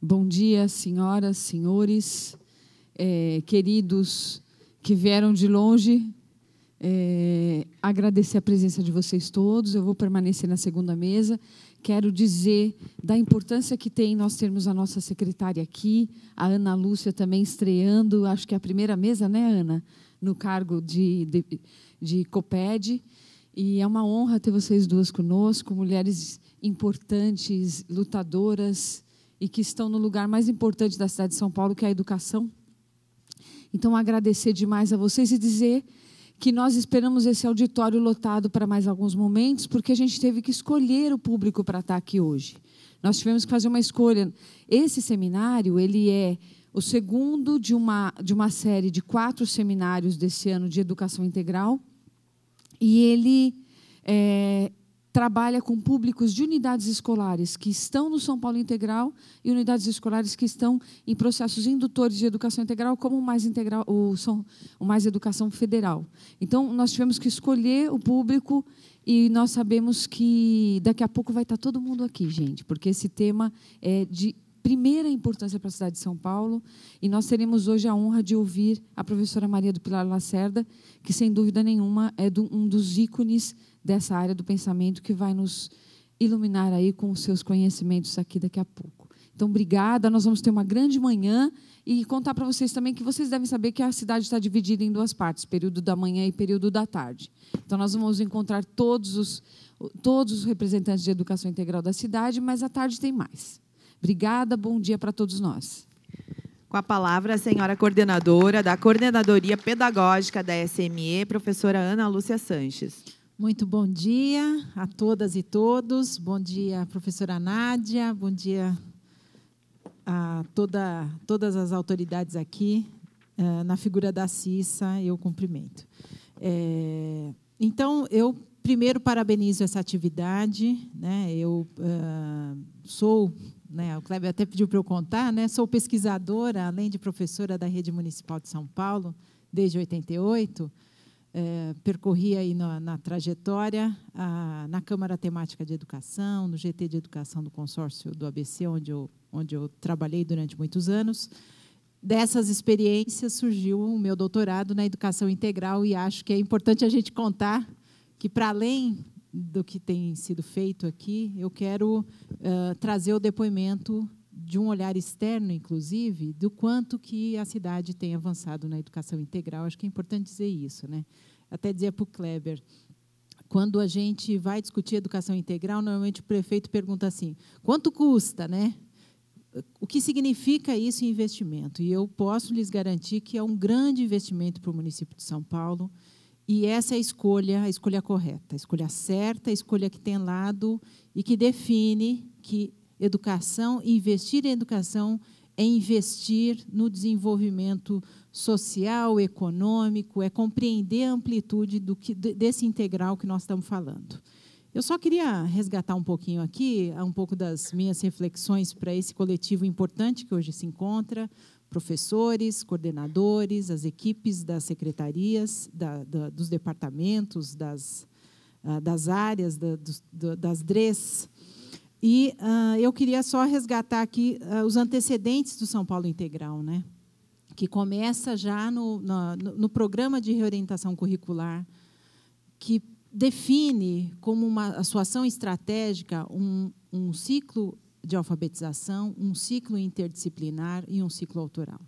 Bom dia, senhoras, senhores, queridos que vieram de longe. Agradecer a presença de vocês todos. Eu vou permanecer na segunda mesa. Quero dizer da importância que tem nós termos a nossa secretária aqui, a Ana Lúcia também estreando, acho que é a primeira mesa, né, Ana? No cargo de COPED. E é uma honra ter vocês duas conosco, mulheres importantes, lutadoras, e que estão no lugar mais importante da cidade de São Paulo, que é a educação. Então, agradecer demais a vocês e dizer que nós esperamos esse auditório lotado para mais alguns momentos, porque a gente teve que escolher o público para estar aqui hoje. Nós tivemos que fazer uma escolha. Esse seminário, ele é o segundo de uma série de 4 seminários desse ano de educação integral, e ele trabalha com públicos de unidades escolares que estão no São Paulo Integral e unidades escolares que estão em processos indutores de educação integral, como o Mais Educação Federal. Então, nós tivemos que escolher o público e nós sabemos que daqui a pouco vai estar todo mundo aqui, gente, porque esse tema é de primeira importância para a cidade de São Paulo, e nós teremos hoje a honra de ouvir a professora Maria do Pilar Lacerda, que, sem dúvida nenhuma, é um dos ícones dessa área do pensamento, que vai nos iluminar aí com os seus conhecimentos aqui daqui a pouco. Então, obrigada. Nós vamos ter uma grande manhã e contar para vocês também que vocês devem saber que a cidade está dividida em 2 partes, período da manhã e período da tarde. Então, nós vamos encontrar todos os representantes de educação integral da cidade, mas à tarde tem mais. Obrigada, bom dia para todos nós. Com a palavra, a senhora coordenadora da Coordenadoria Pedagógica da SME, professora Ana Lúcia Sanches. Muito bom dia a todas e todos. Bom dia, professora Nádia. Bom dia a todas as autoridades aqui. Na figura da Cissa, eu cumprimento. Então, eu primeiro parabenizo essa atividade, né? Eu sou... o Kleber até pediu para eu contar, né? Sou pesquisadora, além de professora da Rede Municipal de São Paulo, desde 88. Percorri aí na trajetória, na Câmara Temática de Educação, no GT de Educação do Consórcio do ABC, onde eu trabalhei durante muitos anos. Dessas experiências surgiu o meu doutorado na Educação Integral, e acho que é importante a gente contar que, para além do que tem sido feito aqui, eu quero trazer o depoimento de um olhar externo, inclusive, do quanto que a cidade tem avançado na educação integral. Acho que é importante dizer isso, né? Até dizer para o Kleber, quando a gente vai discutir educação integral, normalmente o prefeito pergunta assim, quanto custa, né? O que significa isso em investimento? E eu posso lhes garantir que é um grande investimento para o município de São Paulo. E essa é a escolha correta, a escolha certa, a escolha que tem lado e que define que educação, investir em educação é investir no desenvolvimento social, econômico, é compreender a amplitude desse integral que nós estamos falando. Eu só queria resgatar um pouquinho aqui, um pouco das minhas reflexões para esse coletivo importante que hoje se encontra, professores, coordenadores, as equipes das secretarias, dos departamentos, das áreas, das DREs. E eu queria só resgatar aqui os antecedentes do São Paulo Integral, né? Que começa já no programa de reorientação curricular, que define como a sua ação estratégica um ciclo de alfabetização, um ciclo interdisciplinar e um ciclo autoral.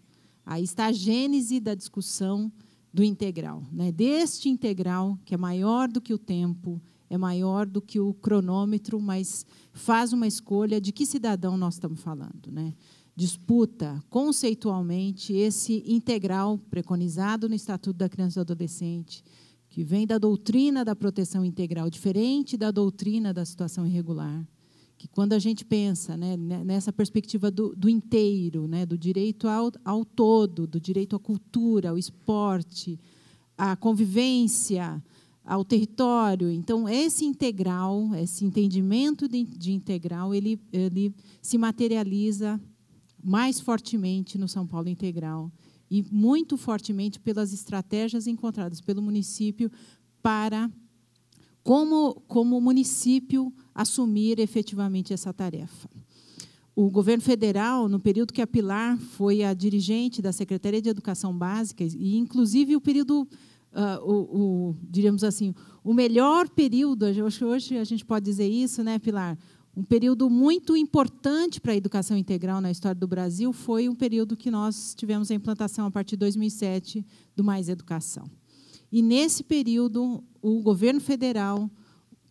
Aí está a gênese da discussão do integral, né? Deste integral, que é maior do que o tempo, é maior do que o cronômetro, mas faz uma escolha de que cidadão nós estamos falando, né? Disputa conceitualmente esse integral preconizado no Estatuto da Criança e do Adolescente, que vem da doutrina da proteção integral, diferente da doutrina da situação irregular, que quando a gente pensa, né, nessa perspectiva do inteiro, né, do direito ao todo, do direito à cultura, ao esporte, à convivência, ao território. Então, esse integral, esse entendimento de integral, ele se materializa mais fortemente no São Paulo Integral e muito fortemente pelas estratégias encontradas pelo município para, como município, assumir efetivamente essa tarefa. o governo federal, no período que a Pilar foi a dirigente da Secretaria de Educação Básica, e inclusive o período, diríamos assim, o melhor período, hoje a gente pode dizer isso, né, Pilar? Um período muito importante para a educação integral na história do Brasil foi um período que nós tivemos a implantação, a partir de 2007, do Mais Educação. E, nesse período, o governo federal,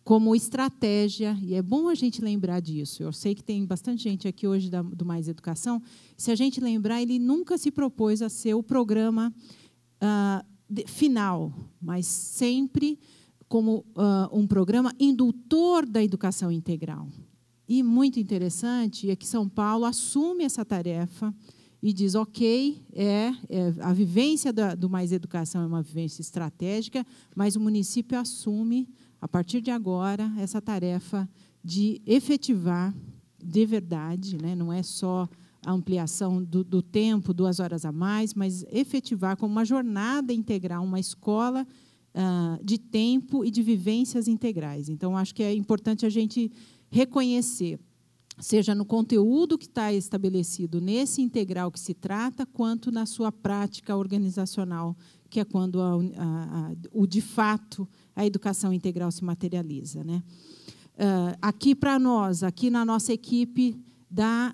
como estratégia, e é bom a gente lembrar disso, eu sei que tem bastante gente aqui hoje do Mais Educação, se a gente lembrar, ele nunca se propôs a ser o programa final, mas sempre como um programa indutor da educação integral. E muito interessante é que São Paulo assume essa tarefa e diz, ok, a vivência do Mais Educação é uma vivência estratégica, mas o município assume, a partir de agora, essa tarefa de efetivar de verdade, né? Não é só a ampliação do tempo, 2 horas a mais, mas efetivar como uma jornada integral, uma escola de tempo e de vivências integrais. Então, acho que é importante a gente reconhecer, seja no conteúdo que está estabelecido nesse integral que se trata, quanto na sua prática organizacional, que é quando de fato a educação integral se materializa, né? Aqui para nós, aqui na nossa equipe da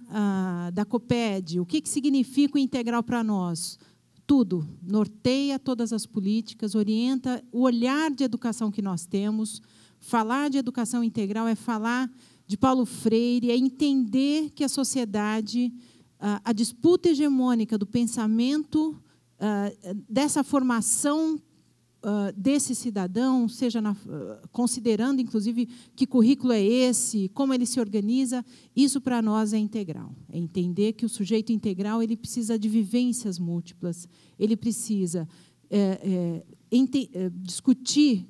COPED, o que significa o integral para nós? Tudo, norteia todas as políticas, orienta o olhar de educação que nós temos. Falar de educação integral é falar de Paulo Freire, é entender que a sociedade, a disputa hegemônica do pensamento, dessa formação desse cidadão, seja considerando, inclusive, que currículo é esse, como ele se organiza, isso para nós é integral. É entender que o sujeito integral ele precisa de vivências múltiplas, ele precisa discutir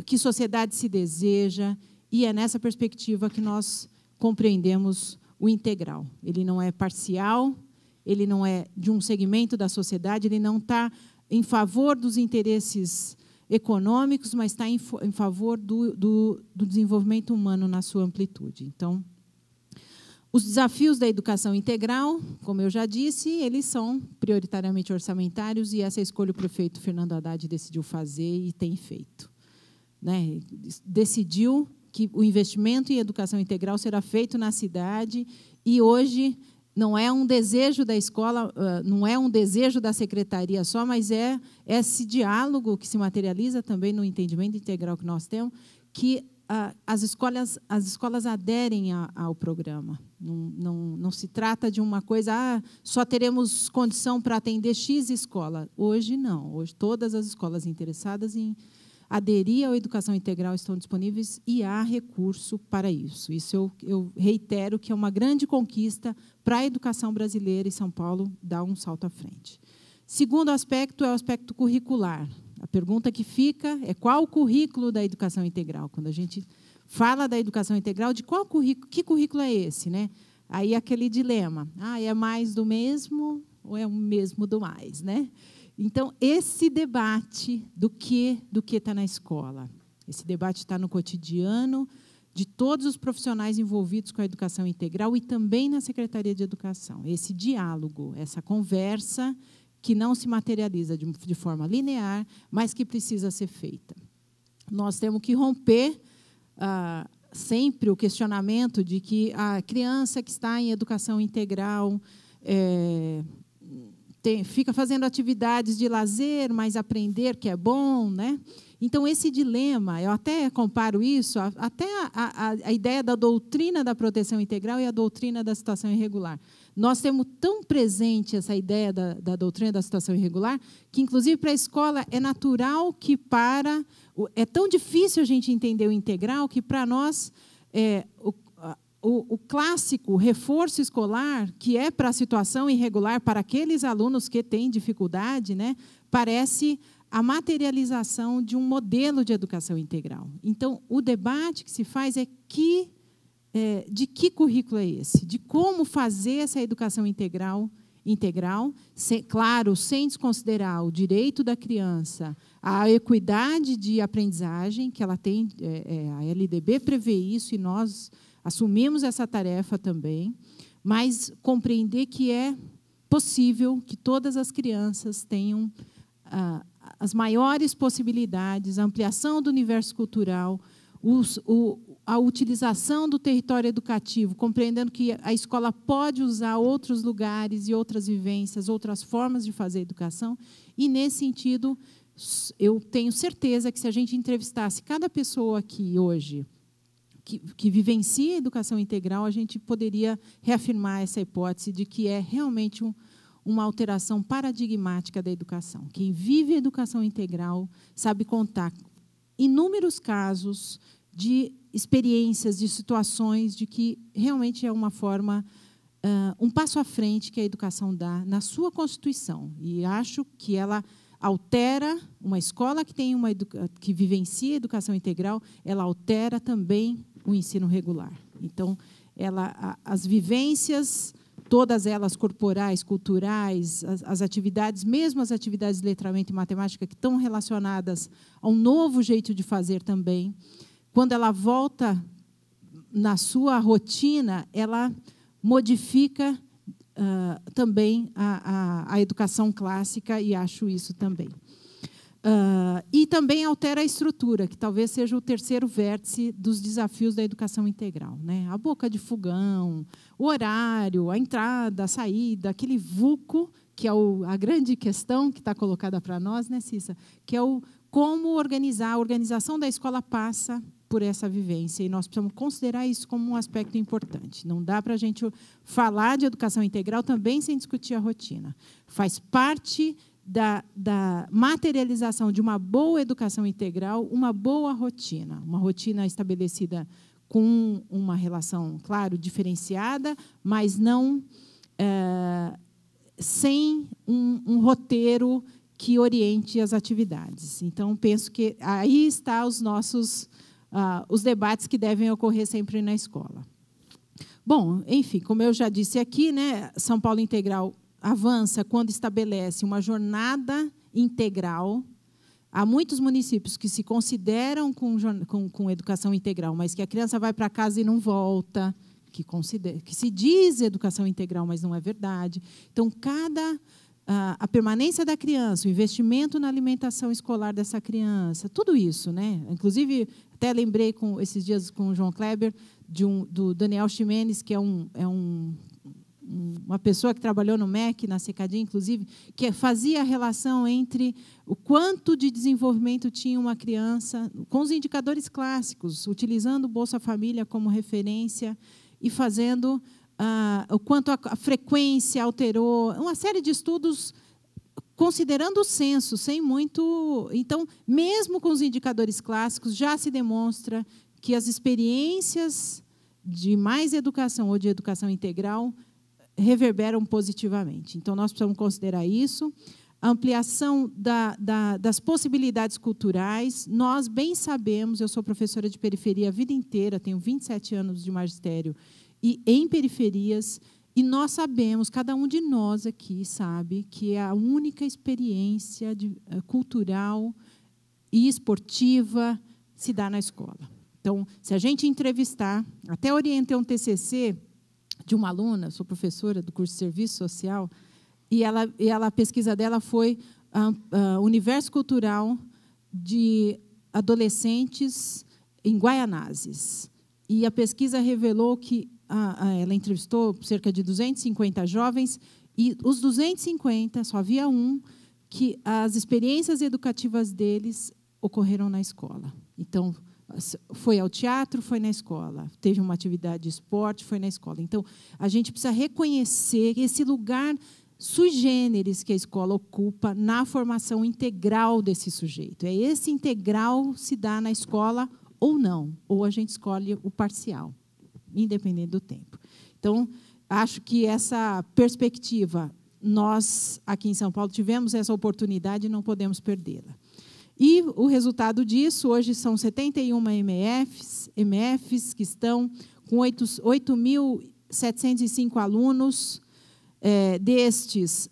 que sociedade se deseja, e é nessa perspectiva que nós compreendemos o integral. Ele não é parcial, ele não é de um segmento da sociedade, ele não está em favor dos interesses econômicos, mas está em favor do desenvolvimento humano na sua amplitude. Então, os desafios da educação integral, como eu já disse, eles são prioritariamente orçamentários, e essa escolha o prefeito Fernando Haddad decidiu fazer e tem feito, né? Decidiu que o investimento em educação integral será feito na cidade, e hoje não é um desejo da escola, não é um desejo da secretaria só, mas é esse diálogo que se materializa também no entendimento integral que nós temos, que as escolas aderem ao programa. Não se trata de uma coisa, só teremos condição para atender X escola. Hoje, não. Hoje, todas as escolas interessadas em aderir à educação integral estão disponíveis, e há recurso para isso. Isso eu reitero que é uma grande conquista para a educação brasileira, e São Paulo dá um salto à frente. Segundo aspecto é o aspecto curricular. A pergunta que fica é qual o currículo da educação integral. Quando a gente fala da educação integral, de qual currículo, que currículo é esse, né? Aí aquele dilema, é mais do mesmo ou é o mesmo do mais, né? Então, esse debate do que está na escola, esse debate está no cotidiano de todos os profissionais envolvidos com a educação integral e também na Secretaria de Educação. Esse diálogo, essa conversa que não se materializa de forma linear, mas que precisa ser feita. Nós temos que romper sempre o questionamento de que a criança que está em educação integral fica fazendo atividades de lazer, mas aprender que é bom, né? Então, esse dilema, eu até comparo isso, até a ideia da doutrina da proteção integral e a doutrina da situação irregular. Nós temos tão presente essa ideia da doutrina da situação irregular, que, inclusive, para a escola, é natural que é tão difícil a gente entender o integral, que, para nós, o clássico reforço escolar, que é para a situação irregular, para aqueles alunos que têm dificuldade, né, parece a materialização de um modelo de educação integral. Então, o debate que se faz é de que currículo é esse? De como fazer essa educação integral, claro, sem desconsiderar o direito da criança, a equidade de aprendizagem, que ela tem, a LDB prevê isso, e nós assumimos essa tarefa também, mas compreender que é possível que todas as crianças tenham as maiores possibilidades, a ampliação do universo cultural, a utilização do território educativo, compreendendo que a escola pode usar outros lugares e outras vivências, outras formas de fazer educação. E, nesse sentido, eu tenho certeza que, se a gente entrevistasse cada pessoa aqui hoje que vivencia a educação integral, a gente poderia reafirmar essa hipótese de que é realmente uma alteração paradigmática da educação. Quem vive a educação integral sabe contar inúmeros casos de experiências, de situações, de que realmente é uma forma, um passo à frente que a educação dá na sua Constituição. E acho que ela altera, uma escola que tem que vivencia a educação integral, ela altera também o ensino regular. Então, as vivências, todas elas corporais, culturais, as atividades, mesmo as atividades de letramento e matemática, que estão relacionadas a um novo jeito de fazer também, quando ela volta na sua rotina, ela modifica também a educação clássica, e acho isso também. E também altera a estrutura, que talvez seja o terceiro vértice dos desafios da educação integral, né? A boca de fogão, o horário, a entrada, a saída, aquele vulco, que é a grande questão que está colocada para nós, né, Cissa? Que é como organizar. A organização da escola passa por essa vivência, e nós precisamos considerar isso como um aspecto importante. Não dá para a gente falar de educação integral também sem discutir a rotina. Faz parte da materialização de uma boa educação integral, uma boa rotina, uma rotina estabelecida com uma relação, claro, diferenciada, mas não sem um roteiro que oriente as atividades. Então, penso que aí está os debates que devem ocorrer sempre na escola. Bom, enfim, como eu já disse aqui, né, São Paulo Integral avança quando estabelece uma jornada integral. Há muitos municípios que se consideram com educação integral, mas que a criança vai para casa e não volta, que se diz educação integral, mas não é verdade. Então, a permanência da criança, o investimento na alimentação escolar dessa criança, tudo isso, né? Inclusive, até lembrei esses dias com o João Kleber do Daniel Ximenes, que é uma pessoa que trabalhou no MEC, na Secadinha, inclusive, que fazia a relação entre o quanto de desenvolvimento tinha uma criança, com os indicadores clássicos, utilizando o Bolsa Família como referência e fazendo o quanto a frequência alterou, uma série de estudos considerando o censo, sem muito... Então, mesmo com os indicadores clássicos, já se demonstra que as experiências de mais educação ou de educação integral reverberam positivamente. Então, nós precisamos considerar isso. A ampliação das possibilidades culturais. Nós bem sabemos, eu sou professora de periferia a vida inteira, tenho 27 anos de magistério, e em periferias, e nós sabemos, cada um de nós aqui sabe, que a única experiência cultural e esportiva se dá na escola. Então, se a gente entrevistar, até orientei um TCC de uma aluna, sou professora do curso de Serviço Social, e a pesquisa dela foi universo cultural de adolescentes em Guaianazes. E a pesquisa revelou que ela entrevistou cerca de 250 jovens, e os 250, só havia que as experiências educativas deles ocorreram na escola. Então, foi ao teatro, foi na escola. Teve uma atividade de esporte, foi na escola. Então, a gente precisa reconhecer esse lugar sui generis que a escola ocupa na formação integral desse sujeito. Esse integral se dá na escola ou não, ou a gente escolhe o parcial, independente do tempo. Então, acho que essa perspectiva, nós, aqui em São Paulo, tivemos essa oportunidade e não podemos perdê-la. E o resultado disso, hoje são 71 MFs que estão com 8.705 alunos. Destes,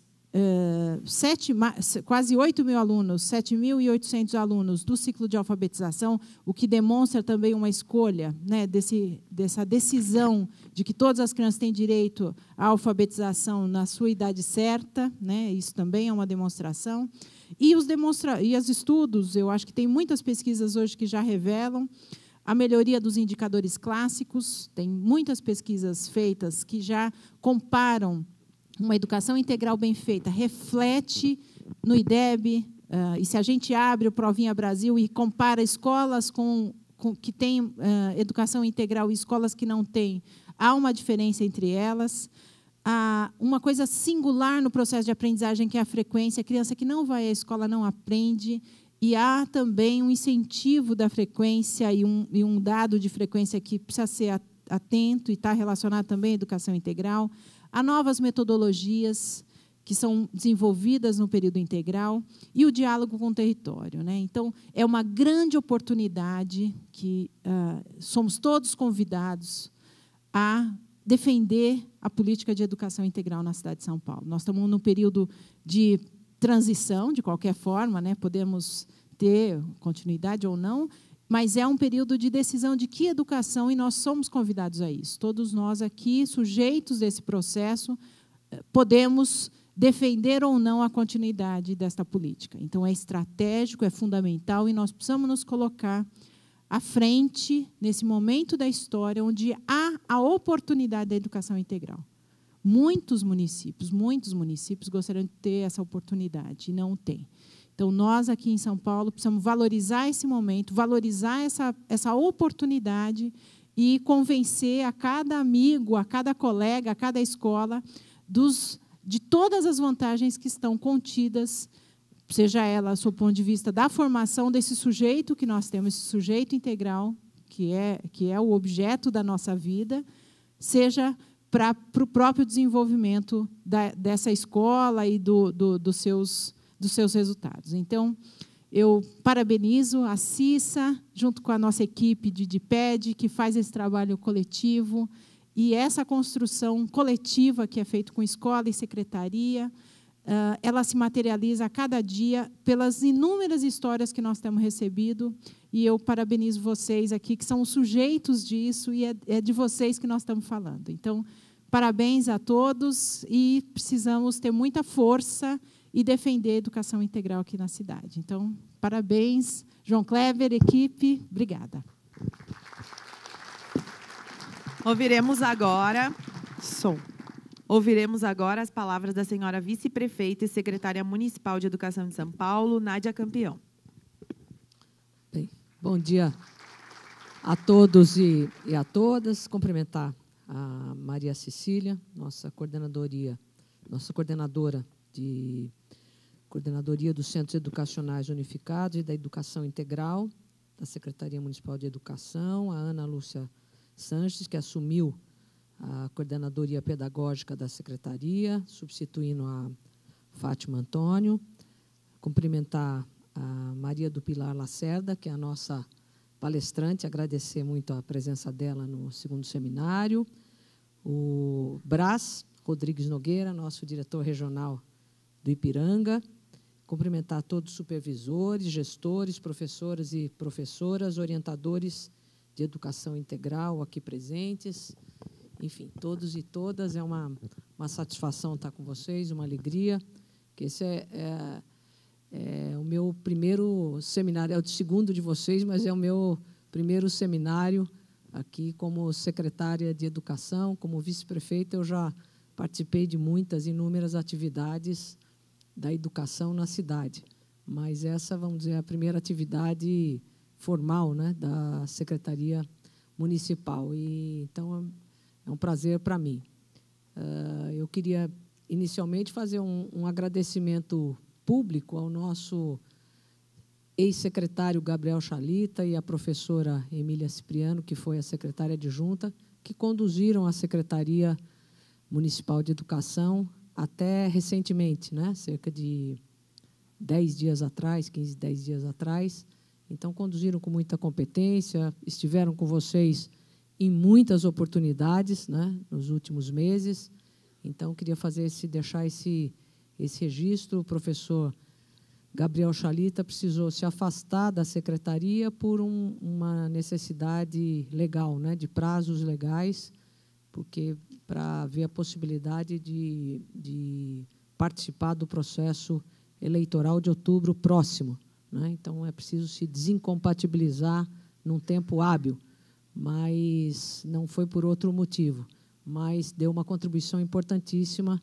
quase 8 mil alunos, 7.800 alunos do ciclo de alfabetização, o que demonstra também uma escolha, né, dessa decisão de que todas as crianças têm direito à alfabetização na sua idade certa, né, isso também é uma demonstração. E os estudos, eu acho que tem muitas pesquisas hoje que já revelam a melhoria dos indicadores clássicos, tem muitas pesquisas feitas que já comparam uma educação integral bem feita, reflete no IDEB, e se a gente abre o Provinha Brasil e compara escolas que têm educação integral e escolas que não têm, há uma diferença entre elas. Há uma coisa singular no processo de aprendizagem, que é a frequência. A criança que não vai à escola não aprende, e há também um incentivo da frequência e um dado de frequência que precisa ser atento e está relacionado também à educação integral. Há novas metodologias que são desenvolvidas no período integral e o diálogo com o território, né? Então, é uma grande oportunidade que somos todos convidados a defender a política de educação integral na cidade de São Paulo. Nós estamos num período de transição, de qualquer forma, né? Podemos ter continuidade ou não, mas é um período de decisão de que educação, e nós somos convidados a isso. Todos nós aqui, sujeitos desse processo, podemos defender ou não a continuidade desta política. Então, é estratégico, é fundamental, e nós precisamos nos colocar à frente, nesse momento da história, onde há a oportunidade da educação integral. Muitos municípios gostariam de ter essa oportunidade, e não têm. Então, nós aqui em São Paulo precisamos valorizar esse momento, valorizar essa oportunidade e convencer a cada amigo, a cada colega, a cada escola, de todas as vantagens que estão contidas, seja ela, do ponto de vista da formação desse sujeito que nós temos, esse sujeito integral, que é o objeto da nossa vida, seja para o próprio desenvolvimento dessa escola e dos seus resultados. Então, eu parabenizo a Cissa, junto com a nossa equipe de DIPED, que faz esse trabalho coletivo, e essa construção coletiva que é feita com escola e secretaria, ela se materializa a cada dia pelas inúmeras histórias que nós temos recebido, e eu parabenizo vocês aqui, que são os sujeitos disso, e é de vocês que nós estamos falando. Então, parabéns a todos, e precisamos ter muita força e defender a educação integral aqui na cidade. Então, parabéns, João Kleber, equipe, obrigada. Ouviremos agora as palavras da senhora vice-prefeita e secretária municipal de Educação de São Paulo, Nádia Campeão. Bem, bom dia a todos e a todas. Cumprimentar a Maria Cecília, nossa coordenadora de Coordenadoria dos Centros Educacionais Unificados e da Educação Integral, da Secretaria Municipal de Educação, a Ana Lúcia Sanches, que assumiu a Coordenadoria Pedagógica da Secretaria, substituindo a Fátima Antônio. Cumprimentar a Maria do Pilar Lacerda, que é a nossa palestrante, agradecer muito a presença dela no segundo seminário. O Brás Rodrigues Nogueira, nosso diretor regional do Ipiranga. Cumprimentar todos os supervisores, gestores, professoras e professoras, orientadores de educação integral aqui presentes. Enfim, todos e todas, é uma satisfação estar com vocês, uma alegria, que esse é o meu primeiro seminário, é o segundo de vocês, mas é o meu primeiro seminário aqui como secretária de Educação, como vice-prefeita. Eu já participei de inúmeras atividades da educação na cidade, mas essa, vamos dizer, é a primeira atividade formal, né, da Secretaria Municipal. E, então, é um prazer para mim. Eu queria, inicialmente, fazer um agradecimento público ao nosso ex-secretário Gabriel Chalita e à professora Emília Cipriano, que foi a secretária adjunta, que conduziram a Secretaria Municipal de Educação até recentemente, né? Cerca de 10 dias atrás, 10 dias atrás. Então, conduziram com muita competência, estiveram com vocês em muitas oportunidades, né, nos últimos meses. Então, queria deixar esse esse registro. O professor Gabriel Chalita precisou se afastar da secretaria por uma necessidade legal, né, de prazos legais, porque para ver a possibilidade de participar do processo eleitoral de outubro próximo, né? Então, é preciso se desincompatibilizar num tempo hábil, mas não foi por outro motivo, mas deu uma contribuição importantíssima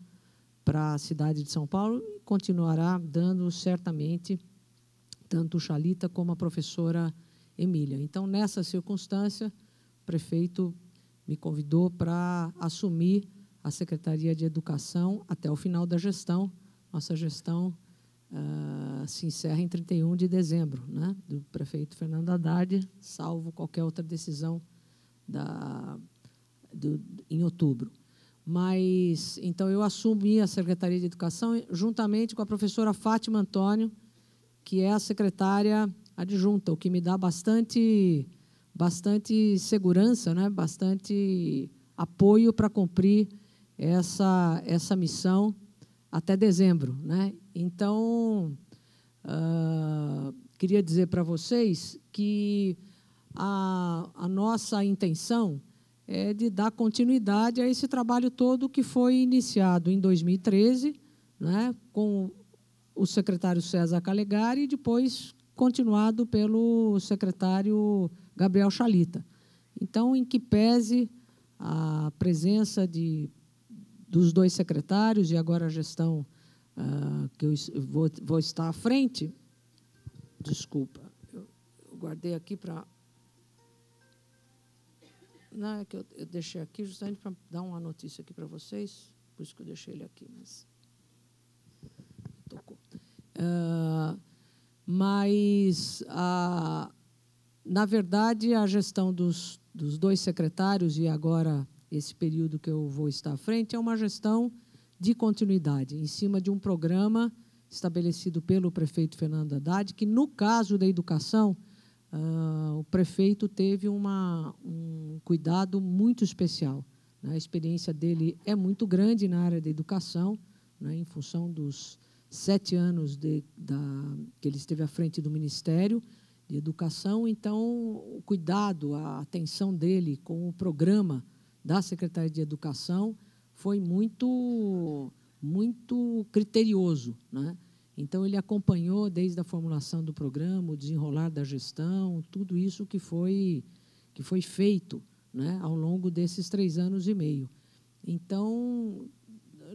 para a cidade de São Paulo e continuará dando, certamente, tanto o Chalita como a professora Emília. Então, nessa circunstância, o prefeito me convidou para assumir a Secretaria de Educação até o final da gestão. Nossa gestão se encerra em 31 de dezembro, né, do prefeito Fernando Haddad, salvo qualquer outra decisão em outubro. Mas, então, eu assumi a Secretaria de Educação juntamente com a professora Fátima Antônio, que é a secretária adjunta, o que me dá bastante segurança, né, bastante apoio para cumprir essa missão até dezembro, né? Então, queria dizer para vocês que a nossa intenção é de dar continuidade a esse trabalho todo que foi iniciado em 2013, né, com o secretário César Calegari e depois continuado pelo secretário Gabriel Chalita. Então, em que pese a presença dos dois secretários e agora a gestão que eu vou estar à frente, desculpa, eu guardei aqui para... Não, é que eu deixei aqui justamente para dar uma notícia aqui para vocês, por isso que eu deixei ele aqui, mas tocou. Na verdade, a gestão dos dois secretários e agora esse período que eu vou estar à frente é uma gestão de continuidade, em cima de um programa estabelecido pelo prefeito Fernando Haddad, que, no caso da educação, o prefeito teve um cuidado muito especial, né? A experiência dele é muito grande na área da educação, né, em função dos 7 anos que ele esteve à frente do Ministério de Educação. Então, o cuidado, a atenção dele com o programa da Secretaria de Educação foi muito criterioso, né? Então, ele acompanhou desde a formulação do programa, o desenrolar da gestão, tudo isso que foi feito, né, ao longo desses 3 anos e meio. Então,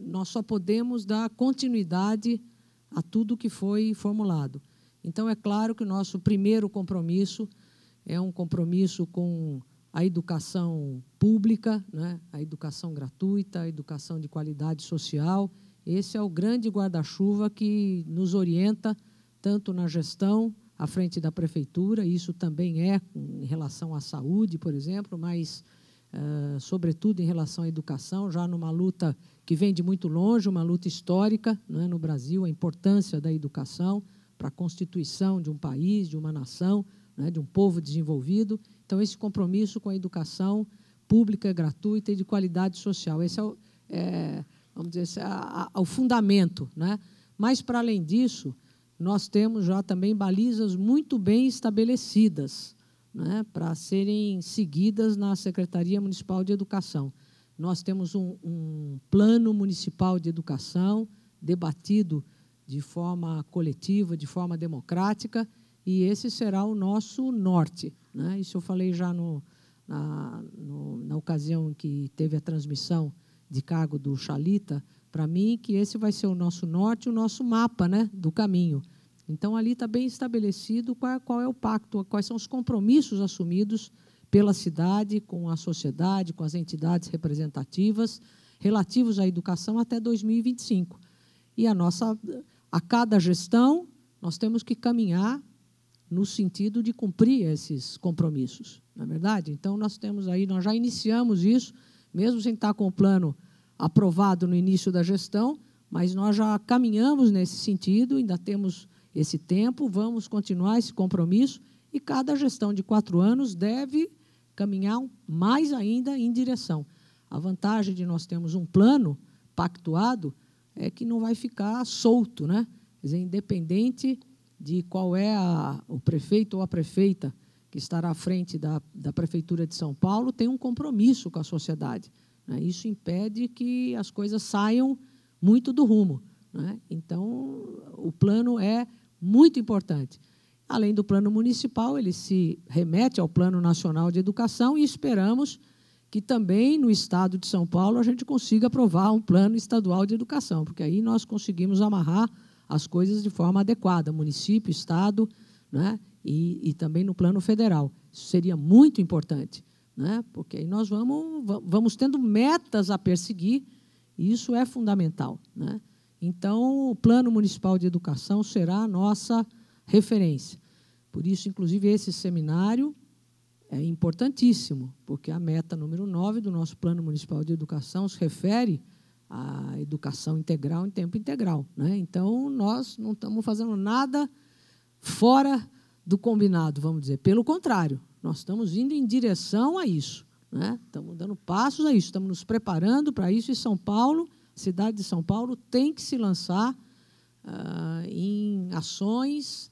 nós só podemos dar continuidade a tudo que foi formulado. Então, é claro que o nosso primeiro compromisso é um compromisso com a educação pública, né, a educação gratuita, a educação de qualidade social. Esse é o grande guarda-chuva que nos orienta tanto na gestão à frente da prefeitura, isso também é em relação à saúde, por exemplo, mas, sobretudo, em relação à educação, já numa luta que vem de muito longe, uma luta histórica, né, no Brasil, a importância da educação para a constituição de um país, de uma nação, né, de um povo desenvolvido. Então, esse compromisso com a educação pública, gratuita e de qualidade social, esse vamos dizer, o fundamento, né? Mas, para além disso, nós temos já também balizas muito bem estabelecidas, né, para serem seguidas na Secretaria Municipal de Educação. Nós temos um plano municipal de educação debatido de forma coletiva, de forma democrática, e esse será o nosso norte, né? Isso eu falei já na ocasião em que teve a transmissão de cargo do Chalita, para mim, que esse vai ser o nosso norte, o nosso mapa, né, do caminho. Então, ali está bem estabelecido qual é o pacto, quais são os compromissos assumidos pela cidade, com a sociedade, com as entidades representativas, relativos à educação até 2025. E a cada gestão, nós temos que caminhar no sentido de cumprir esses compromissos, não é verdade? Então, nós já iniciamos isso, mesmo sem estar com o plano aprovado no início da gestão, mas nós já caminhamos nesse sentido, ainda temos esse tempo, vamos continuar esse compromisso, e cada gestão de 4 anos deve caminhar mais ainda em direção. A vantagem de nós termos um plano pactuado é que não vai ficar solto, né? Quer dizer, independente de qual é o prefeito ou a prefeita que estará à frente da Prefeitura de São Paulo, tem um compromisso com a sociedade, né? Isso impede que as coisas saiam muito do rumo, né? Então, o plano é muito importante. Além do plano municipal, ele se remete ao Plano Nacional de Educação e esperamos que também no Estado de São Paulo a gente consiga aprovar um plano estadual de educação, porque aí nós conseguimos amarrar as coisas de forma adequada, município, Estado, né? E também no plano federal. Isso seria muito importante, né? Porque aí nós vamos tendo metas a perseguir, e isso é fundamental, né? Então, o Plano Municipal de Educação será a nossa referência. Por isso, inclusive, esse seminário é importantíssimo, porque a meta número 9 do nosso Plano Municipal de Educação se refere à educação integral em tempo integral, né? Então, nós não estamos fazendo nada fora do combinado, vamos dizer. Pelo contrário, nós estamos indo em direção a isso, né? Estamos dando passos a isso, estamos nos preparando para isso, e São Paulo, a cidade de São Paulo, tem que se lançar em ações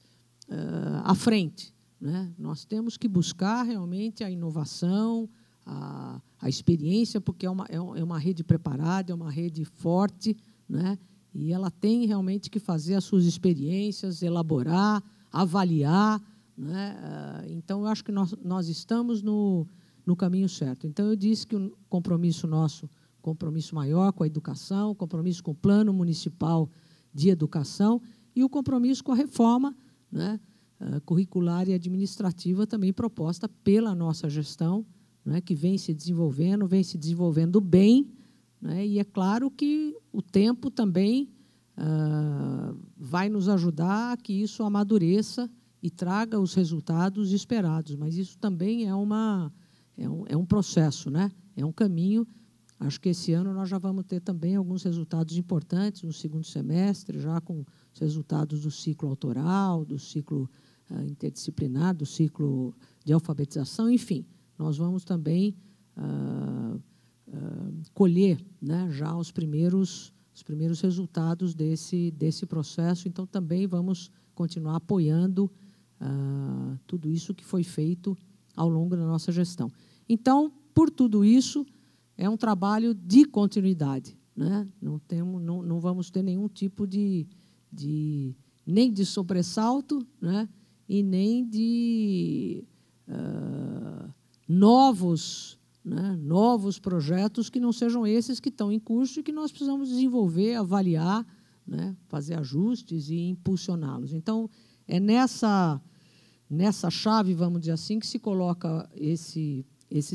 à frente, né? Nós temos que buscar realmente a inovação, a experiência, porque é uma rede preparada, é uma rede forte, né? E ela tem realmente que fazer as suas experiências, elaborar, avaliar, né? Então, eu acho que nós estamos no caminho certo. Então, eu disse que o compromisso nosso, compromisso maior com a educação, compromisso com o Plano Municipal de Educação e o compromisso com a reforma, né, curricular e administrativa também proposta pela nossa gestão, né, que vem se desenvolvendo bem, né, e é claro que o tempo também vai nos ajudar a que isso amadureça e traga os resultados esperados, mas isso também é um processo, né, é um caminho. Acho que esse ano nós já vamos ter também alguns resultados importantes no segundo semestre, já com os resultados do ciclo autoral, do ciclo interdisciplinar, do ciclo de alfabetização, enfim, nós vamos também colher, né, já os primeiros resultados desse processo. Então, também vamos continuar apoiando tudo isso que foi feito ao longo da nossa gestão. Então, por tudo isso, é um trabalho de continuidade, né? Não vamos ter nenhum tipo nem de sobressalto, né? E nem de novos projetos que não sejam esses que estão em curso e que nós precisamos desenvolver, avaliar, né? Fazer ajustes e impulsioná-los. Então, é nessa chave, vamos dizer assim, que se coloca esse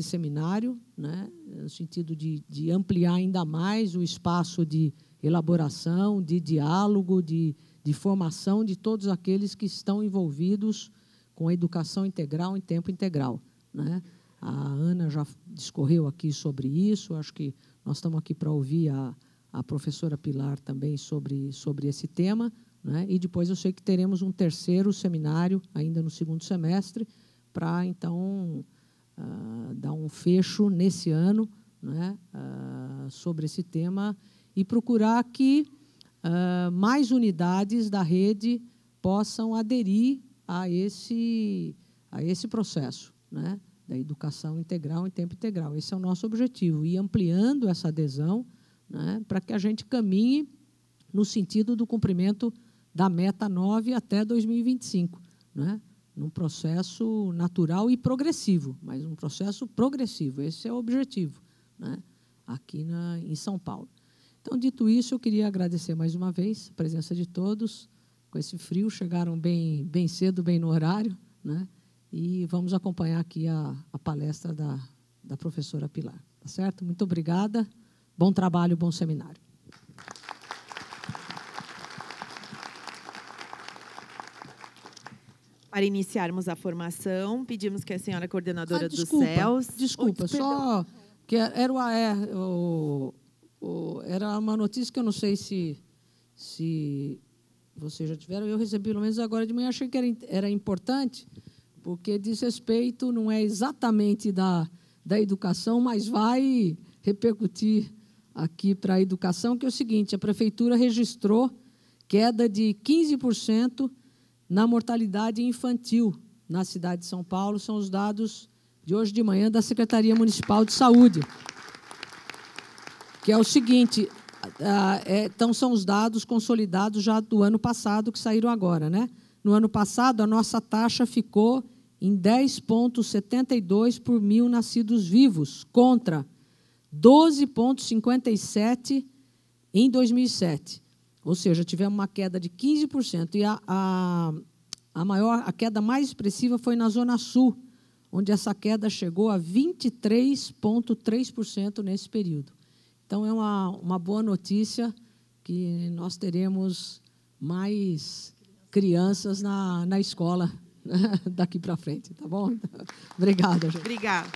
seminário, né, no sentido de ampliar ainda mais o espaço de elaboração, de diálogo, de formação de todos aqueles que estão envolvidos com a educação integral em tempo integral, né? A Ana já discorreu aqui sobre isso, acho que nós estamos aqui para ouvir a professora Pilar também sobre esse tema, né? E depois eu sei que teremos um terceiro seminário ainda no segundo semestre para, então, dar um fecho nesse ano, né, sobre esse tema e procurar que mais unidades da rede possam aderir a esse processo, né, da educação integral em tempo integral. Esse é o nosso objetivo, e ampliando essa adesão, né, para que a gente caminhe no sentido do cumprimento da meta 9 até 2025, né? Num processo natural e progressivo, mas um processo progressivo, esse é o objetivo, né, aqui em São Paulo. Então, dito isso, eu queria agradecer mais uma vez a presença de todos. Com esse frio, chegaram bem cedo, bem no horário, né, e vamos acompanhar aqui a palestra da professora Pilar. Tá certo? Muito obrigada, bom trabalho, bom seminário. Para iniciarmos a formação, pedimos que a senhora coordenadora dos CELS... Desculpa, só que era uma notícia que eu não sei se vocês já tiveram, eu recebi pelo menos agora de manhã, achei que era importante, porque diz respeito, não é exatamente da educação, mas vai repercutir aqui para a educação, que é o seguinte: a prefeitura registrou queda de 15% na mortalidade infantil na cidade de São Paulo. São os dados de hoje de manhã da Secretaria Municipal de Saúde. Que é o seguinte, então são os dados consolidados já do ano passado, que saíram agora, né? No ano passado, a nossa taxa ficou em 10,72 por mil nascidos vivos, contra 12,57 em 2007. Ou seja, tivemos uma queda de 15%. E a queda mais expressiva foi na Zona Sul, onde essa queda chegou a 23,3% nesse período. Então, é uma boa notícia que nós teremos mais crianças na escola daqui para frente, tá bom? Obrigada, gente. Obrigada.